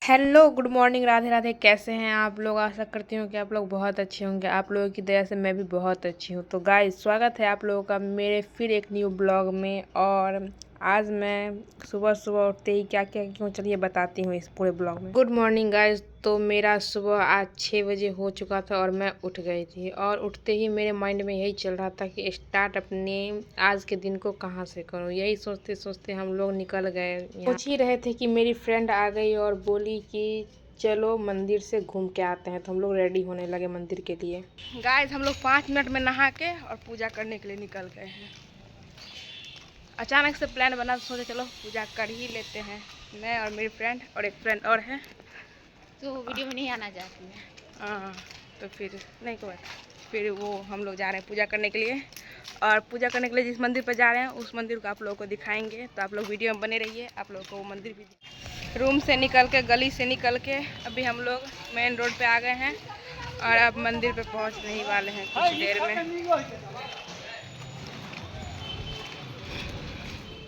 Hello good morning, Radhe Radhe. कैसे हैं आप लोग? आशा करती हूँ कि आप लोग बहुत अच्छे होंगे। आप लोगों की दया से मैं भी बहुत अच्छी हूँ। तो गाइस, स्वागत है आप लोगों का मेरे फिर एक न्यू ब्लॉग में। और आज मैं सुबह सुबह उठते ही क्या क्या क्यों, चलिए बताती हूँ इस पूरे ब्लॉग में। Good morning guys. तो मेरा सुबह आज 6 बजे हो चुका था और मैं उठ गई थी। और उठते ही मेरे माइंड में यही चल रहा था कि स्टार्ट अपने आज के दिन को कहाँ से करूँ। यही सोचते सोचते हम लोग निकल गए। सोच ही रहे थे कि मेरी फ्रेंड आ गई और बोली कि चलो मंदिर से घूम के आते हैं। तो हम लोग रेडी होने लगे मंदिर के लिए। गाइस, हम लोग 5 मिनट में नहा के और पूजा करने के लिए निकल गए हैं। अचानक से प्लान बना तो सोचे चलो पूजा कर ही लेते हैं। मैं और मेरी फ्रेंड और एक फ्रेंड और है। तो वीडियो में नहीं आना चाहती है। हाँ, तो फिर नहीं कोई फिर वो हम लोग जा रहे हैं पूजा करने के लिए। और पूजा करने के लिए जिस मंदिर पर जा रहे हैं उस मंदिर को आप लोगों को दिखाएंगे। तो आप लोग वीडियो में बने रहिए, आप लोगों को वो मंदिर भी। रूम से निकल के, गली से निकल के अभी हम लोग मेन रोड पे आ गए हैं और अब मंदिर पे पहुंचने ही वाले हैं कुछ देर में।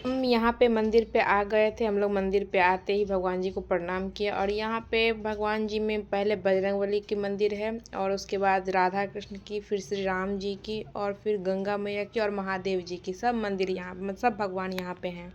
हम यहाँ पे मंदिर पे आ गए थे। हम लोग मंदिर पे आते ही भगवान जी को प्रणाम किया। और यहाँ पे भगवान जी में पहले बजरंगबली की मंदिर है और उसके बाद राधा कृष्ण की, फिर श्री राम जी की और फिर गंगा मैया की और महादेव जी की। सब मंदिर यहाँ, सब भगवान यहाँ पे हैं।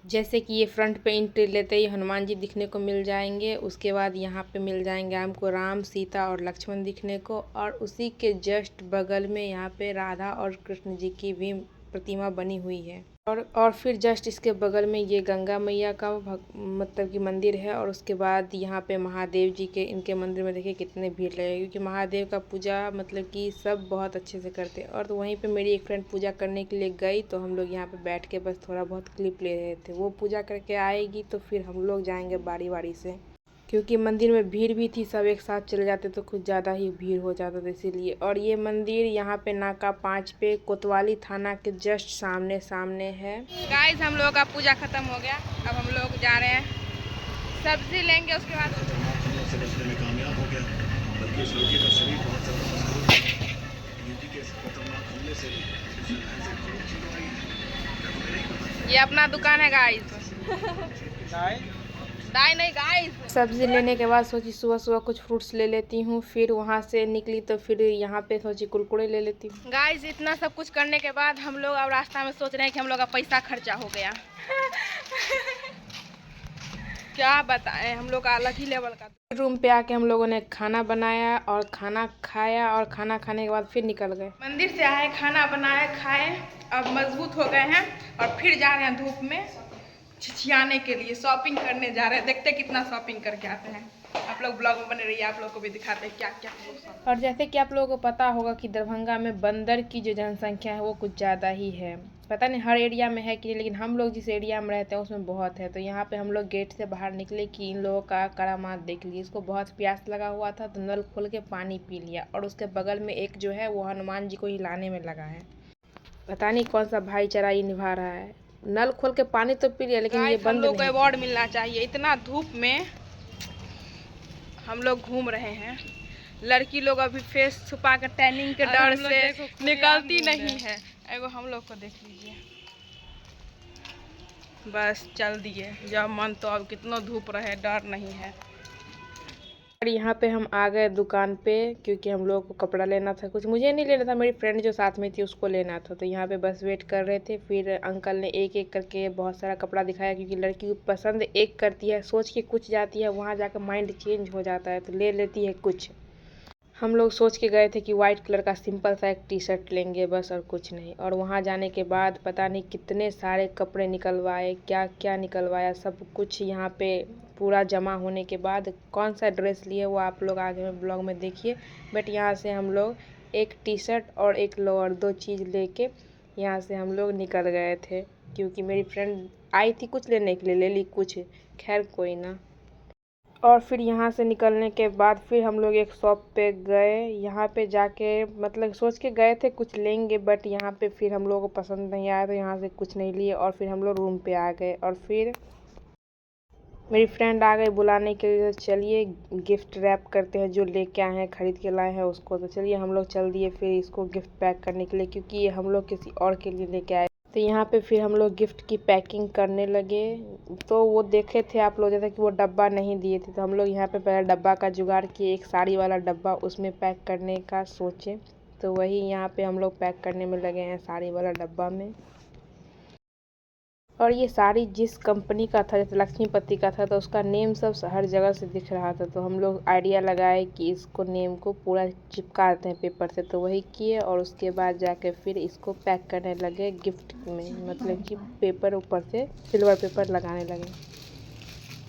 जैसे कि ये फ्रंट पे एंट्री लेते ही हनुमान जी दिखने को मिल जाएंगे। उसके बाद यहाँ पे मिल जाएंगे हमको राम, सीता और लक्ष्मण दिखने को। और उसी के जस्ट बगल में यहाँ पे राधा और कृष्ण जी की भी प्रतिमा बनी हुई है। और फिर जस्ट इसके बगल में ये गंगा मैया का मतलब कि मंदिर है। और उसके बाद यहाँ पे महादेव जी के, इनके मंदिर में देखिए कितने भीड़ लगे, क्योंकि महादेव का पूजा मतलब कि सब बहुत अच्छे से करते हैं। और तो वहीं पे मेरी एक फ्रेंड पूजा करने के लिए गई, तो हम लोग यहाँ पे बैठ के बस थोड़ा बहुत क्लिप ले रहे थे। वो पूजा करके आएगी तो फिर हम लोग जाएंगे बारी बारी से, क्योंकि मंदिर में भीड़ भी थी। सब एक साथ चले जाते तो कुछ ज़्यादा ही भीड़ हो जाता था, इसीलिए। और ये मंदिर यहाँ पे नाका 5 पे कोतवाली थाना के जस्ट सामने सामने है। गाइस, हम लोगों का पूजा खत्म हो गया। अब हम लोग जा रहे हैं, सब्जी लेंगे। उसके बाद में कामयाब हो गया, बल्कि इस लड़के का शरीर बहुत ज़्यादा मजबूत है। के खतरनाक हमले से ये अपना दुकान है गाइस। नहीं गाइस। सब्जी लेने के बाद सोची सुबह सुबह कुछ फ्रूट्स ले लेती हूँ। फिर वहाँ से निकली तो फिर यहाँ पे सोची कुरकुरे ले लेती हूँ। गाइस, इतना सब कुछ करने के बाद हम लोग अब रास्ता में सोच रहे हैं कि हम लोग का पैसा खर्चा हो गया। क्या बताएं, हम लोग का अलग ही लेवल का। रूम पे आके हम लोगों ने खाना बनाया और खाना खाया। और खाना खाने के बाद फिर निकल गए। मंदिर से आए, खाना बनाए, खाए, अब मजबूत हो गए हैं और फिर जा रहे हैं धूप में छिछियाने के लिए, शॉपिंग करने जा रहे हैं। देखते कितना शॉपिंग करके आते हैं। आप लोग ब्लॉग में बने रहिए, आप लोग को भी दिखाते हैं क्या क्या। और जैसे कि आप लोगों को पता होगा कि दरभंगा में बंदर की जो जनसंख्या है वो कुछ ज़्यादा ही है। पता नहीं हर एरिया में है कि, लेकिन हम लोग जिस एरिया में रहते हैं उसमें बहुत है। तो यहाँ पे हम लोग गेट से बाहर निकले कि इन लोगों का करामात देख लीजिए। इसको बहुत प्यास लगा हुआ था तो नल खोल के पानी पी लिया। और उसके बगल में एक जो है वो हनुमान जी को हिलाने में लगा है। पता नहीं कौन सा भाईचारा ये निभा रहा है। नल खोल के पानी तो पी लिया, लेकिन ये बंद नहीं। हम लोग को अवार्ड मिलना चाहिए। इतना धूप में हम लोग घूम रहे हैं। लड़की लोग अभी फेस छुपा कर टैनिंग के डर से निकलती नहीं है। एगो हम लोग को देख लीजिए, बस चल दिए जब मन तो। अब कितना धूप रहे डर नहीं है। और यहाँ पे हम आ गए दुकान पे, क्योंकि हम लोग को कपड़ा लेना था। कुछ मुझे नहीं लेना था, मेरी फ्रेंड जो साथ में थी उसको लेना था। तो यहाँ पे बस वेट कर रहे थे। फिर अंकल ने एक एक करके बहुत सारा कपड़ा दिखाया, क्योंकि लड़की को पसंद एक करती है, सोच के कुछ जाती है, वहाँ जाकर माइंड चेंज हो जाता है तो ले लेती है कुछ। हम लोग सोच के गए थे कि वाइट कलर का सिंपल सा एक टी शर्ट लेंगे बस, और कुछ नहीं। और वहाँ जाने के बाद पता नहीं कितने सारे कपड़े निकलवाए, क्या क्या निकलवाया। सब कुछ यहाँ पे पूरा जमा होने के बाद कौन सा ड्रेस लिए वो आप लोग आगे में ब्लॉग में देखिए। बट यहाँ से हम लोग एक टी शर्ट और एक लोअर, 2 चीज़ लेके यहाँ से हम लोग निकल गए थे। क्योंकि मेरी फ्रेंड आई थी कुछ लेने के लिए, ले ली कुछ, खैर कोई ना। और फिर यहाँ से निकलने के बाद फिर हम लोग एक शॉप पे गए। यहाँ पे जाके मतलब सोच के गए थे कुछ लेंगे, बट यहाँ पे फिर हम लोगों को पसंद नहीं आया तो यहाँ से कुछ नहीं लिए। और फिर हम लोग रूम पे आ गए। और फिर मेरी फ्रेंड आ गई बुलाने के लिए, चलिए गिफ्ट रैप करते हैं, जो लेके आए हैं ख़रीद के लाए हैं उसको। तो चलिए हम लोग चल दिए फिर इसको गिफ्ट पैक करने के लिए, क्योंकि ये हम लोग किसी और के लिए लेके आए। तो यहाँ पे फिर हम लोग गिफ्ट की पैकिंग करने लगे। तो वो देखे थे आप लोग जैसा कि वो डब्बा नहीं दिए थे, तो हम लोग यहाँ पे पहले डब्बा का जुगाड़ किए, एक साड़ी वाला डब्बा उसमें पैक करने का सोचे। तो वही यहाँ पे हम लोग पैक करने में लगे हैं साड़ी वाला डब्बा में। और ये साड़ी जिस कंपनी का था, जैसे लक्ष्मीपति का था, तो उसका नेम सब हर जगह से दिख रहा था। तो हम लोग आइडिया लगाए कि इसको नेम को पूरा चिपका देते हैं पेपर से। तो वही किए और उसके बाद जाके फिर इसको पैक करने लगे गिफ्ट में, मतलब कि पेपर ऊपर से सिल्वर पेपर लगाने लगे।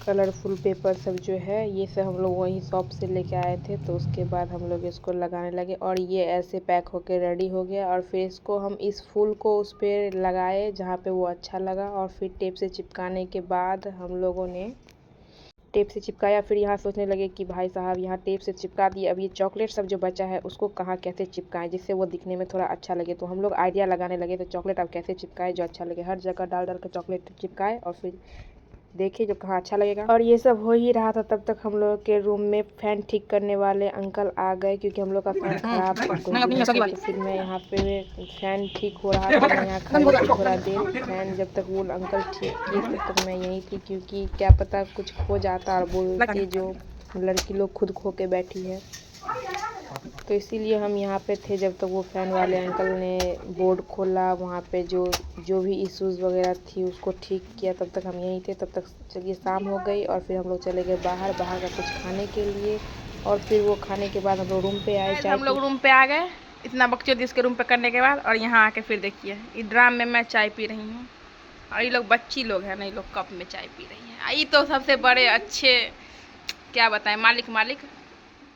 कलरफुल पेपर सब जो है ये सब हम लोग वहीं शॉप से लेके आए थे। तो उसके बाद हम लोग इसको लगाने लगे और ये ऐसे पैक होके रेडी हो गया। और फिर इसको हम इस फूल को उस पर लगाए जहाँ पे वो अच्छा लगा, और फिर टेप से चिपकाने के बाद हम लोगों ने टेप से चिपकाया। फिर यहाँ सोचने लगे कि भाई साहब यहाँ टेप से चिपका दिए, अब ये चॉकलेट सब जो बचा है उसको कहाँ कैसे चिपकाएं जिससे वो दिखने में थोड़ा अच्छा लगे। तो हम लोग आइडिया लगाने लगे तो चॉकलेट अब कैसे चिपकाए जो अच्छा लगे, हर जगह डाल डाल कर चॉकलेट चिपकाए और फिर देखिए जो कहाँ अच्छा लगेगा। और ये सब हो ही रहा था, तब तक हम लोग के रूम में फैन ठीक करने वाले अंकल आ गए, क्योंकि हम लोग का फैन खराब था। तो फिर मैं यहाँ पे फैन ठीक हो रहा था, मैं यहाँ खड़ी थी थोड़ा देर। फैन जब तक वो अंकल ठीक किए तब तक मैं यहीं थी, क्योंकि क्या पता कुछ खो जाता और बोलती जो लड़की लोग खुद खो के बैठी है। तो इसीलिए हम यहाँ पे थे जब तक वो फ़ैन वाले अंकल ने बोर्ड खोला, वहाँ पे जो भी इश्यूज़ वगैरह थी उसको ठीक किया। तब तक हम यहीं थे। तब तक चलिए शाम हो गई और फिर हम लोग चले गए बाहर का कुछ खाने के लिए। और फिर वो खाने के बाद हम लोग रूम पे आए। हम लोग रूम पे आ गए इतना बकचोदी इसके रूम पे करने के बाद, और यहाँ आके फिर देखिए ये ड्राम में मैं चाय पी रही हूँ, और ये लोग बच्ची लोग हैं ना, ये लोग कप में चाय पी रही हैं। ये तो सबसे बड़े अच्छे क्या बताएं मालिक।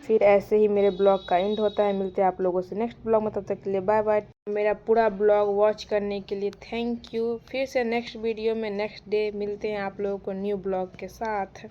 फिर ऐसे ही मेरे ब्लॉग का एंड होता है। मिलते हैं आप लोगों से नेक्स्ट ब्लॉग में, तब तक के लिए बाय बाय। मेरा पूरा ब्लॉग वॉच करने के लिए थैंक यू। फिर से नेक्स्ट वीडियो में नेक्स्ट डे मिलते हैं आप लोगों को न्यू ब्लॉग के साथ।